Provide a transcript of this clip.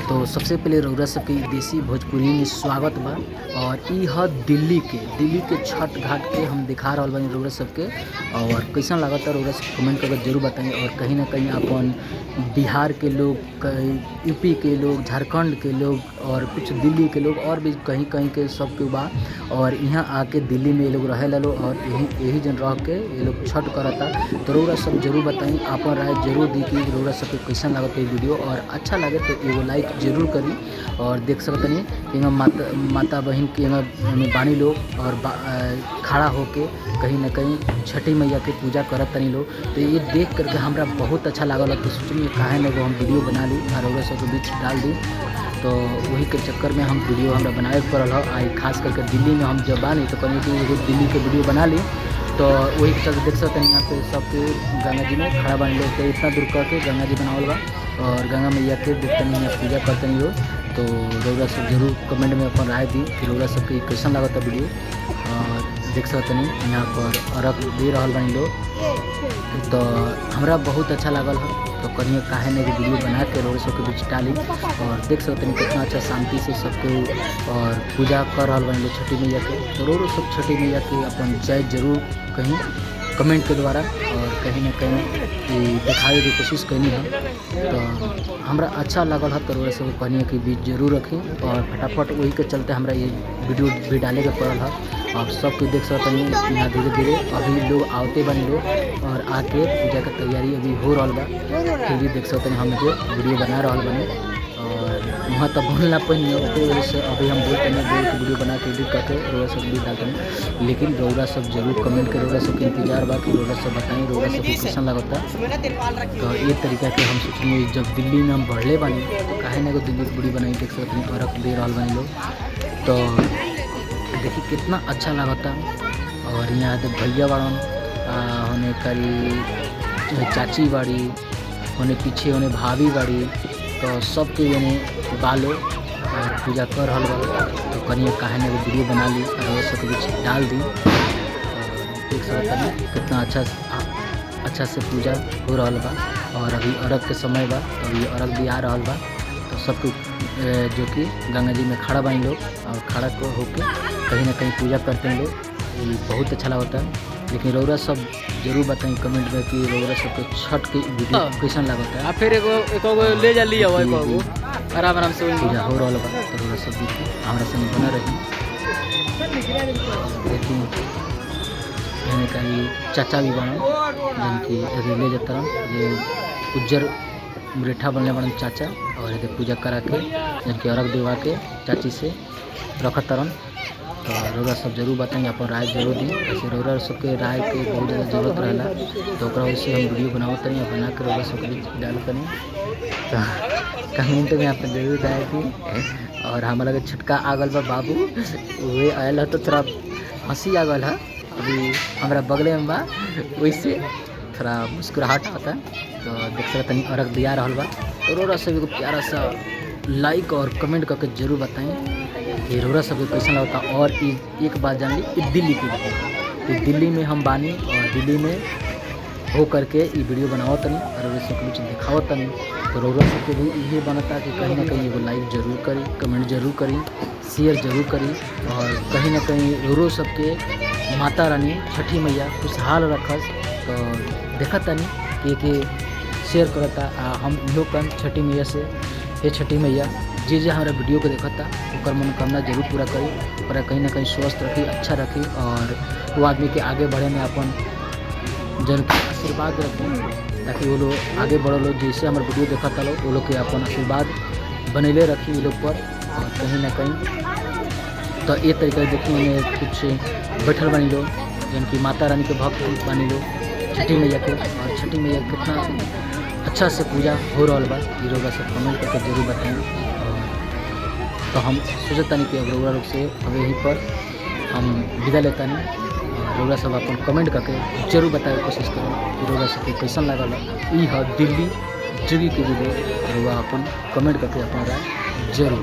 तो सबसे पहले रउरा सबके देसी भोजपुरी में स्वागत बा। और ई ह दिल्ली के छठ घाट के हम दिखा रहल बानी रउरा सबके। और कैसन लागता रउरा सब कमेंट करके जरूर बताई। और कहीं ना कहीं अपन बिहार के लोग, यूपी के लोग, झारखंड के लोग और कुछ दिल्ली के लोग और भी कहीं कहीं के सब के बा। और यहाँ आके दिल्ली में ये लोग रहे लो और यही जन रह के ये लोग छठ करता। तो रउरा सब जरूर बताई, अपन राय जरूर दी कि रउरा सबके कैसन लागता ये वीडियो। और अच्छा लगे तो एगो लाइक जरूर करी। और देख सकतनी कि माता बहन के बानी लोग और खड़ा होके कहीं ना कहीं छठी मैया के पूजा करत तनी लोग। तो ये देख करके हमरा बहुत अच्छा लागल। तो सोचनी काहे ना हम वीडियो बना ली और रउरा सबके बीच डाल दी। तो वही के चक्कर में हम वीडियो हमरा बनाए पड़ल है। आई खास करके दिल्ली में हम जब बानी तो कहीं कि एगो दिल्ली के वीडियो बना ली। तो वही के चलते देख सकते हैं यहाँ पे सबके गंगा जी में खड़ा बन लोग। तो इतना दूर करके गंगा जी बनावल बा और गंगा मैया के देखते हैं यहाँ पूजा करते हैं लोग। तो रउरा सब जरूर कमेंट में अपन राय दी कि रउरा सबके कैसन लागता वीडियो। और देख सकते हैं यहाँ पर अर्घ दे रहल बानी लोग। तो हमरा बहुत अच्छा लागल है। तो कहीं काहे ने वीडियो बना के रउरा सबके बीच डाली। और देख सकते हैं कितना अच्छा शांति से सबके और पूजा कर रहा बानी लोग छठी मैया के। तो रउरा सब छठी मैया के अपन जय जरूर कहीं कमेंट के द्वारा और कहीं ना कहीं दिखावे की कोशिश करनी है। तो हमरा अच्छा लगल है। तो रउरा सब कहनी कि बीच जरूर रखी और फटाफट वही के चलते हमरा ये वीडियो भी डाले के पड़ल है। और सबके देख सकते हैं यहाँ धीरे धीरे अभी लोग आवते बनी लोग और आके पूजा का तैयारी अभी हो रहा बा। फिर भी देख सकते हैं हम वीडियो बना रहा बने। और वहाँ तक बोलना पड़ी उसकी वजह से अभी हम बोलते हैं बोल के वीडियो बना के एडिट करके रउरा सब भी डालते हैं। लेकिन रउरा सब जरूर कमेंट के रउरा सबके इंतजार बा कि रउरा सब बताएं रउरा सबके कैसन लगता। तो ये तरीका के हम सोचनी जब दिल्ली में हम बढ़ले बानी तो काहे ना दिल्ली की वीडियो बनाई। देख सकते हैं अर्घ दे रहा बानी लोग। तो देखिए कितना अच्छा लगता। और यहाँ तो भैया बाड़न होने करी चाची बाड़ी होने पीछे होने भाभी बाड़ी। तो सबके यानी बालो और पूजा कर रहा बा। तो कहीं काहे ना वीडियो बना ली और सबके बीच डाल दी। और देख सकते हैं कितना अच्छा से पूजा हो रहा बा। और अभी अर्घ के समय बा। अभी अर्घ भी आ रहा बा। तो सबको जो कि गंगा जी में खड़ा बानी लोग और खड़ा को होके कहीं ना कहीं पूजा करते हैं लोग। ये बहुत अच्छा लगता है। लेकिन रउरा सब जरूर बताएं कमेंट में कि रउरा सबके छठ के वीडियो कैसन लगता है। फिर एको ले जा लिया आराम से पूजा हो रहा बा। तो रउरा सब हमारे संग बना रही। लेकिन कहीं चाचा भी बना जिनकी ले जाता ये उज्जर मुरेठा बनने बन चाचा। और ये पूजा करा के जिनके अर्घ देवा के चाची से रखत तरन। तो रउरा सब जरूर बताएं अपन राय जरूर दी। ऐसे रउरा सबके राय के बहुत ज़्यादा जरूरत रहला। तो वैसे हम वीडियो बनावत नहीं और बना कर रउरा सबके बीच डाल करें। तो कमेंट में आप जरूर राय दी। और हमारा के छटका आगल बा बाबू वे आयल है तो थोड़ा हंसी आगल है। अभी हमारा बगले में बा वैसे थोड़ा मुस्कुराहट आता है। तो देख सकते हैं अर्घ दिया रहा बा। तो रउरा सब एगो प्यारा सा लाइक और कमेंट करके जरूर बताएं कि रउरा सबके कैसा लगता। और एक बात जान ली दिल्ली की वीडियो। दिल्ली में हम बानी और दिल्ली में हो करके ये वीडियो बनावत नहीं और रउरा सबके बीच दिखावत नहीं। तो रउरा सबके भी यही बनता कि कहीं ना कहीं एगो लाइक जरूर करी, कमेंट जरूर करी, शेयर जरूर करी। और कहीं ना कहीं रउरा सबके माता रानी छठी मैया खुशहाल रखस। तो देखता नहीं कि शेयर करता हम लोग छठी मैया से ये छठी मैया जे जे हमारा वीडियो को देखता ओकर मनोकामना जरूर पूरा करी। और कहीं ना कहीं स्वस्थ रखी, अच्छा रखी। और वो आदमी के आगे बढ़े में अपन जन के आशीर्वाद रखी ताकि वो लोग आगे बढ़ो लोग जैसे हमारे वीडियो देखता लोग वो लोग के अपन आशीर्वाद बनैले रखी ये लोग पर। और कहीं ना कहीं तो ये तरीका देखिए कुछ बैठल बनी लोग जिनकी माता रानी के भक्त बनी लोग छठी मैया के। और छठी मैया कितना अच्छा से पूजा हो रहा बा ये रउरा सब कमेंट करके जरूर बताएं। तो हम सोचता नहीं कि अब रउरा लोग से अब यहीं पर हम विदा लेता नहीं। रउरा सब अपन कमेंट करके जरूर बताए कोशिश करें कि रउरा सबके कैसन लगल है दिल्ली जगह के वीडियो। रउरा अपन कमेंट करके अपन राय जरूर